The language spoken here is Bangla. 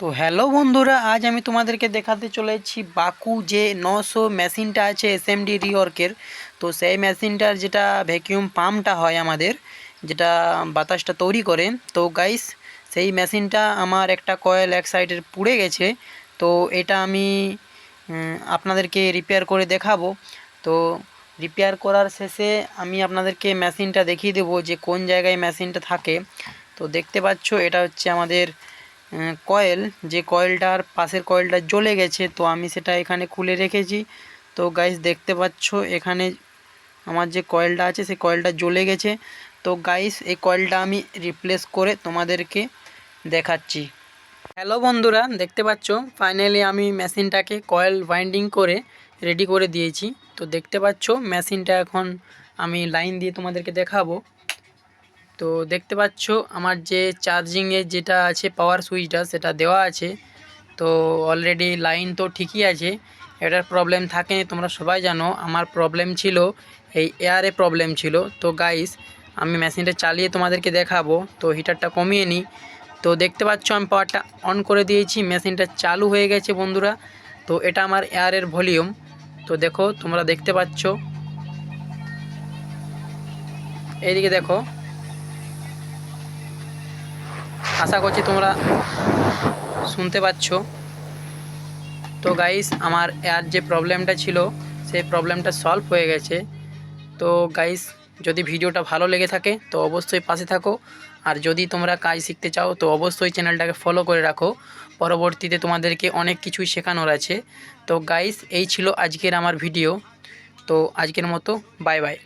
তো হ্যালো বন্ধুরা, আজ আমি তোমাদেরকে দেখাতে চলেছি বাকু যে 900 মেশিনটা আছে এসএমডি রিওয়ার্কের। তো সেই মেশিনটার যেটা ভ্যাকিউম পাম্পটা হয় আমাদের, যেটা বাতাসটা তৈরি করে। তো গাইস, সেই মেশিনটা আমার একটা কয়েল এক সাইডের পুড়ে গেছে। তো এটা আমি আপনাদেরকে রিপেয়ার করে দেখাবো। তো রিপেয়ার করার শেষে আমি আপনাদেরকে মেশিনটা দেখিয়ে দেবো যে কোন জায়গায় মেশিনটা থাকে। তো দেখতে পাচ্ছ, এটা হচ্ছে আমাদের কয়েল, যে কয়েলটার পাশের কয়েলটা জ্বলে গেছে। তো আমি সেটা এখানে খুলে রেখেছি। তো গাইস দেখতে পাচ্ছ, এখানে আমার যে কয়েলটা আছে সেই কয়েলটা জ্বলে গেছে। তো গাইস, এই কয়েলটা আমি রিপ্লেস করে তোমাদেরকে দেখাচ্ছি। হ্যালো বন্ধুরা, দেখতে পাচ্ছ ফাইনালি আমি মেশিনটাকে কয়েল ওয়াইন্ডিং করে রেডি করে দিয়েছি। তো দেখতে পাচ্ছ মেশিনটা এখন আমি লাইন দিয়ে তোমাদেরকে দেখাবো। তো দেখতে পাচ্ছ আমার যে চার্জিংয়ের যেটা আছে পাওয়ার সুইচটা, সেটা দেওয়া আছে। তো অলরেডি লাইন তো ঠিকই আছে, এটার প্রবলেম থাকেনি। তোমরা সবাই জানো আমার প্রবলেম ছিল এই এয়ারে প্রবলেম ছিল। তো গাইস, আমি মেশিনটা চালিয়ে তোমাদেরকে দেখাবো। তো হিটারটা কমিয়ে নিই। তো দেখতে পাচ্ছ আমি পাওয়ারটা অন করে দিয়েছি, মেশিনটা চালু হয়ে গেছে বন্ধুরা। তো এটা আমার এয়ারের ভলিউম। তো দেখো, তোমরা দেখতে পাচ্ছ, এইদিকে দেখো। আশা করছি তোমরা শুনতে পাচ্ছ। তো গাইস, আমার এয়ার যে প্রবলেমটা ছিল সেই প্রবলেমটা সলভ হয়ে গেছে। তো গাইস, যদি ভিডিওটা ভালো লেগে থাকে তো অবশ্যই পাশে থাকো। আর যদি তোমরা কাজ শিখতে চাও তো অবশ্যই চ্যানেলটাকে ফলো করে রাখো। পরবর্তীতে তোমাদেরকে অনেক কিছুই শেখানোর আছে। তো গাইস, এই ছিল আজকের আমার ভিডিও। তো আজকের মতো বাই বাই।